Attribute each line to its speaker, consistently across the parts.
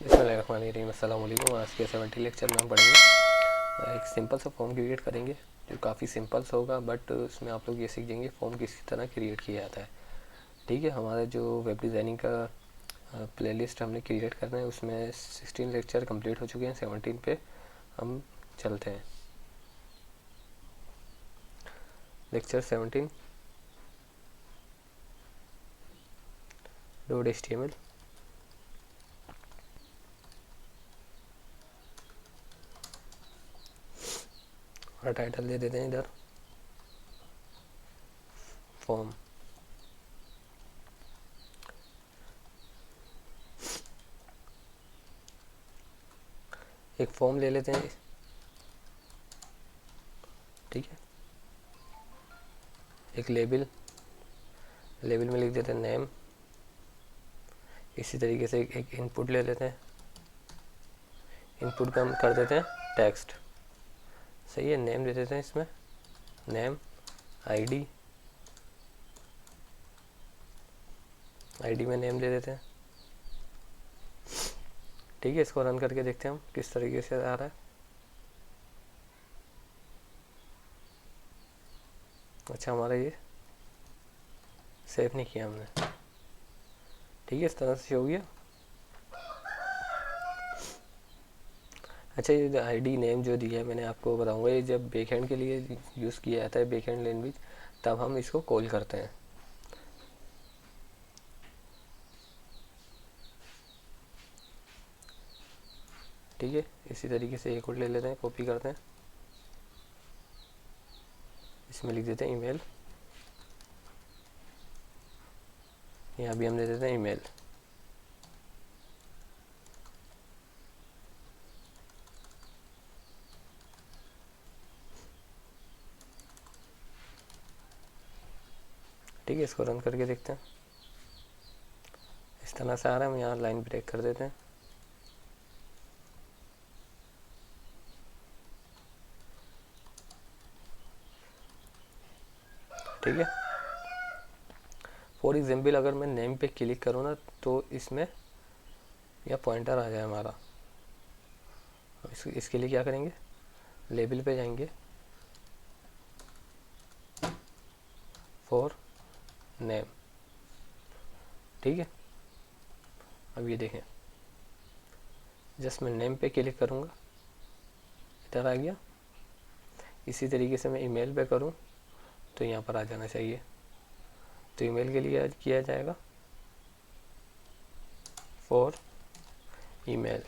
Speaker 1: बिस्मिल्लाहिर्रहमानिर्रहीम। अस्सलाम वालेकुम। आज के 70 लेक्चर में हम पढ़ेंगे एक सिंपल सा फॉर्म क्रिएट करेंगे जो काफ़ी सिंपल सा होगा, बट उसमें आप लोग ये सीख जाएंगे फॉर्म किस तरह क्रिएट किया जाता है। ठीक है, हमारा जो वेब डिज़ाइनिंग का प्लेलिस्ट हमने क्रिएट करना है उसमें 16 लेक्चर कंप्लीट हो चुके हैं। 17 पे हम चलते हैं। Lecture 17 .html। और टाइटल दे देते हैं इधर फॉर्म। एक फॉर्म ले लेते हैं, ठीक है। एक लेबल में लिख देते हैं नेम। इसी तरीके से एक इनपुट ले लेते हैं, इनपुट का हम कर देते हैं टेक्स्ट। सही है, नेम दे देते हैं इसमें, नेम आईडी में नेम दे देते हैं। ठीक है, इसको रन करके देखते हैं हम किस तरीके से आ रहा है। अच्छा, हमारा ये सेव नहीं किया हमने। ठीक है, इस तरह से हो गया। अच्छा, ये आईडी नेम जो दिया है मैंने आपको बताऊंगा, ये जब बैकएंड के लिए यूज़ किया जाता है, बैकएंड लैंग्वेज, तब हम इसको कॉल करते हैं। ठीक है, इसी तरीके से एक और ले लेते हैं, कॉपी करते हैं, इसमें लिख देते हैं ईमेल। यहाँ भी हम दे देते हैं ईमेल। ठीक है, इसको रन करके देखते हैं। इस तरह से आ रहा है। हम यहाँ लाइन ब्रेक कर देते हैं। ठीक है, फॉर एग्जाम्पल अगर मैं नेम पे क्लिक करूँ ना, तो इसमें यह पॉइंटर आ जाए हमारा। इसके लिए क्या करेंगे, लेबल पे जाएंगे, फॉर नेम। ठीक है, अब ये देखें, जस्ट मैं नेम पे क्लिक करूँगा, इधर आ गया। इसी तरीके से मैं ईमेल पे करूँ तो यहाँ पर आ जाना चाहिए। तो ईमेल के लिए किया जाएगा फॉर ईमेल।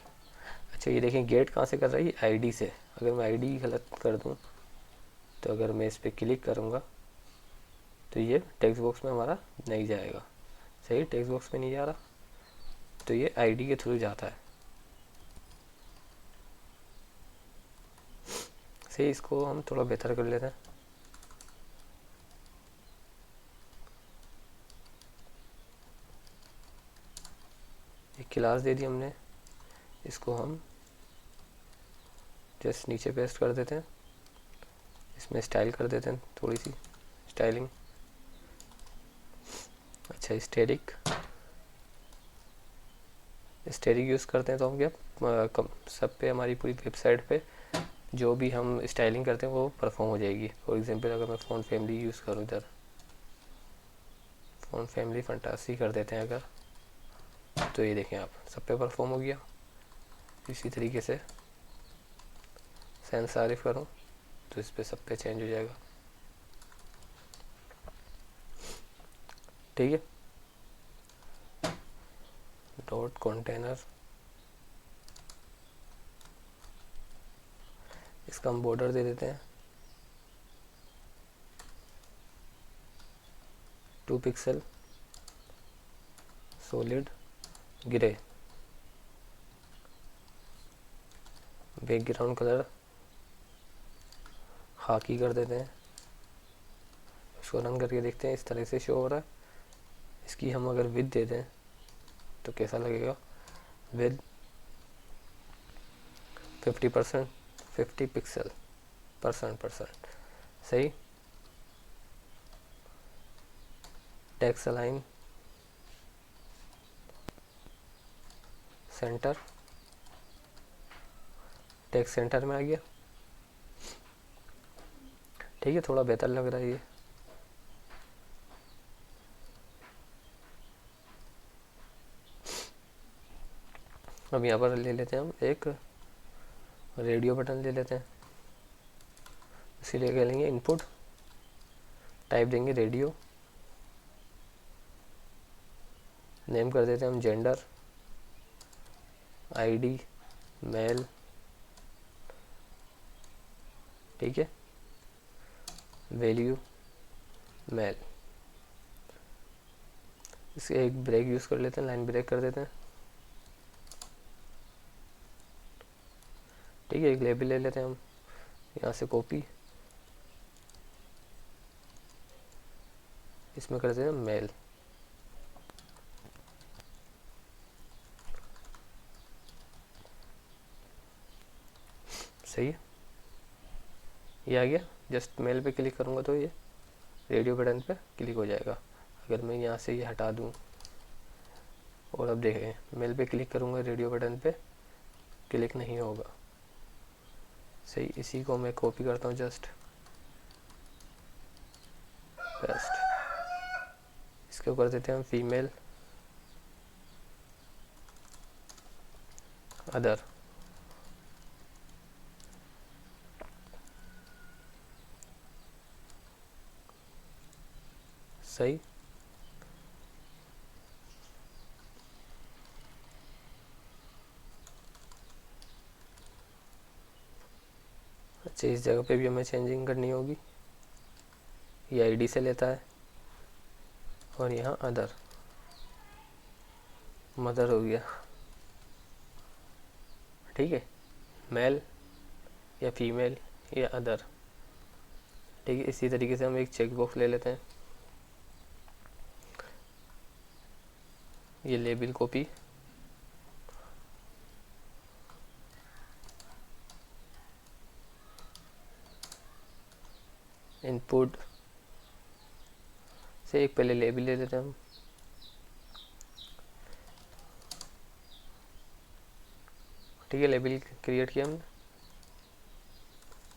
Speaker 1: अच्छा, ये देखें गेट कहाँ से कर रहा है, आईडी से। अगर मैं आईडी गलत कर दूँ, तो अगर मैं इस पर क्लिक करूँगा तो ये टेक्स्ट बॉक्स में हमारा नहीं जाएगा। सही, टेक्स्ट बॉक्स में नहीं जा रहा, तो ये आईडी के थ्रू जाता है। सही, इसको हम थोड़ा बेहतर कर लेते हैं। एक क्लास दे दी हमने, इसको हम जस्ट नीचे पेस्ट कर देते हैं। इसमें स्टाइल कर देते हैं, थोड़ी सी स्टाइलिंग। अच्छा, स्टैटिक यूज़ करते हैं तो हम क्या सब पे, हमारी पूरी वेबसाइट पे जो भी हम स्टाइलिंग करते हैं वो परफॉर्म हो जाएगी। फॉर एग्जांपल अगर मैं फ़ॉन्ट फैमिली यूज़ करूँ, इधर फ़ॉन्ट फैमिली फंटासी कर देते हैं अगर, तो ये देखें आप, सब पे परफॉर्म हो गया। इसी तरीके से सेंस आरिफ करूँ तो इस पे सब पे चेंज हो जाएगा। ठीक है, डॉट कंटेनर, इसका हम बॉर्डर दे देते हैं 2 pixel solid grey. Background colour खाकी कर देते हैं। इसको रन करके देखते हैं, इस तरह से शो हो रहा है। इसकी हम अगर विड्थ दे दें तो कैसा लगेगा, विद 50%, 50 पिक्सल परसेंट। सही, text align centre text centre में आ गया। ठीक है, थोड़ा बेहतर लग रहा है ये। अब यहाँ पर ले लेते हैं हम एक रेडियो बटन ले लेते हैं, इसीलिए कह लेंगे इनपुट, टाइप देंगे रेडियो, नेम कर देते हैं हम जेंडर, आईडी मेल, ठीक है, वैल्यू मेल। इसके एक ब्रेक यूज़ कर लेते हैं, लाइन ब्रेक कर देते हैं। ठीक है, एक लेबल ले लेते हैं हम, यहाँ से कॉपी, इसमें कर देते हैं मेल। सही है, ये आ गया। जस्ट मेल पे क्लिक करूँगा तो ये रेडियो बटन पे क्लिक हो जाएगा। अगर मैं यहाँ से ये हटा दूँ और अब देखें मेल पे क्लिक करूँगा, रेडियो बटन पे क्लिक नहीं होगा। सही, इसी को मैं कॉपी करता हूँ, जस्ट पेस्ट, इसको कर देते हैं हम फीमेल अदर। सही, अच्छा इस जगह पे भी हमें चेंजिंग करनी होगी। ये आईडी से लेता है और यहाँ अदर, मदर हो गया। ठीक है, मेल या फीमेल या अदर। ठीक है, इसी तरीके से हम एक चेक बॉक्स ले लेते हैं, ये लेबल कॉपी, इनपुट से एक पहले लेबल ले लेते हैं हम, ठीक है, लेबल क्रिएट किया हमने।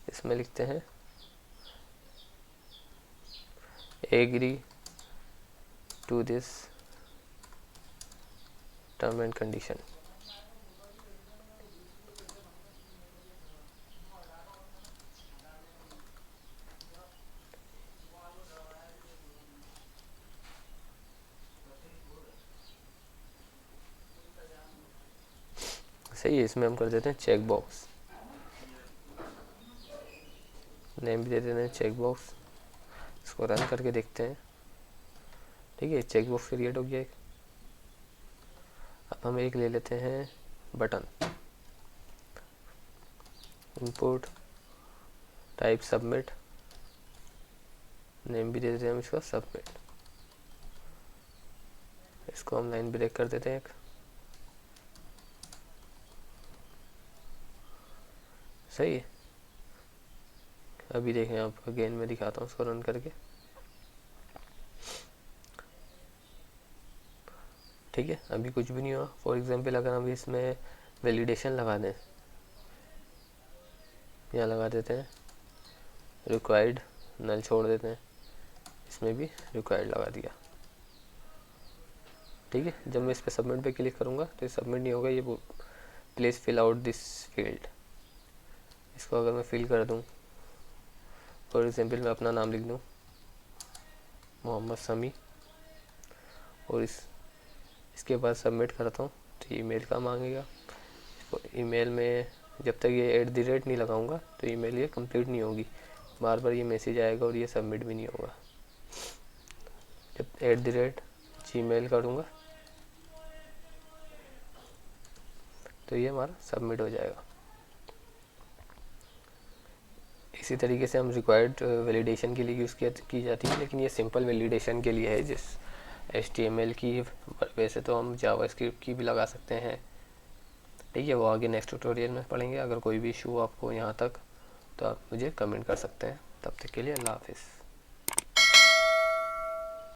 Speaker 1: इसमें लिखते हैं agree to this term and condition. सही है, इसमें हम कर देते हैं चेक बॉक्स, नेम भी दे देते हैं चेक बॉक्स। इसको रन करके देखते हैं। ठीक है, चेक बॉक्स क्रिएट हो गया एक। अब हम एक ले लेते हैं button, input, type submit, name भी दे देते हैं हम इसका सबमिट। इसको हम लाइन ब्रेक कर देते हैं एक। सही है, अभी देखें आप, अगेन मैं दिखाता हूँ उसको रन करके। ठीक है, अभी कुछ भी नहीं हुआ। फॉर एग्जांपल अगर हम इसमें वैलिडेशन लगा दें, यहाँ लगा देते हैं रिक्वायर्ड, नल छोड़ देते हैं, इसमें भी रिक्वायर्ड लगा दिया। ठीक है, जब मैं इस पर सबमिट पे क्लिक करूँगा तो ये सबमिट नहीं होगा, ये please fill out this field. इसको अगर मैं फिल कर दूँ, फॉर एग्जांपल मैं अपना नाम लिख दूँ मोहम्मद समी, और इसके बाद सबमिट करता हूँ तो ईमेल का मांगेगा। ईमेल में जब तक ये @ नहीं लगाऊंगा तो ईमेल ये कंप्लीट नहीं होगी, बार बार ये मैसेज आएगा और ये सबमिट भी नहीं होगा। जब @gmail करूँगा तो ये हमारा सबमिट हो जाएगा। इसी तरीके से हम रिक्वायर्ड वैलिडेशन के लिए यूज़ की जाती है, लेकिन ये सिंपल वैलिडेशन के लिए है, जिस HTML की, वैसे तो हम जावास्क्रिप्ट की भी लगा सकते हैं। ठीक है, वो आगे नेक्स्ट ट्यूटोरियल में पढ़ेंगे। अगर कोई भी इशू आपको यहाँ तक, तो आप मुझे कमेंट कर सकते हैं। तब तक के लिए अल्लाह हाफिज़।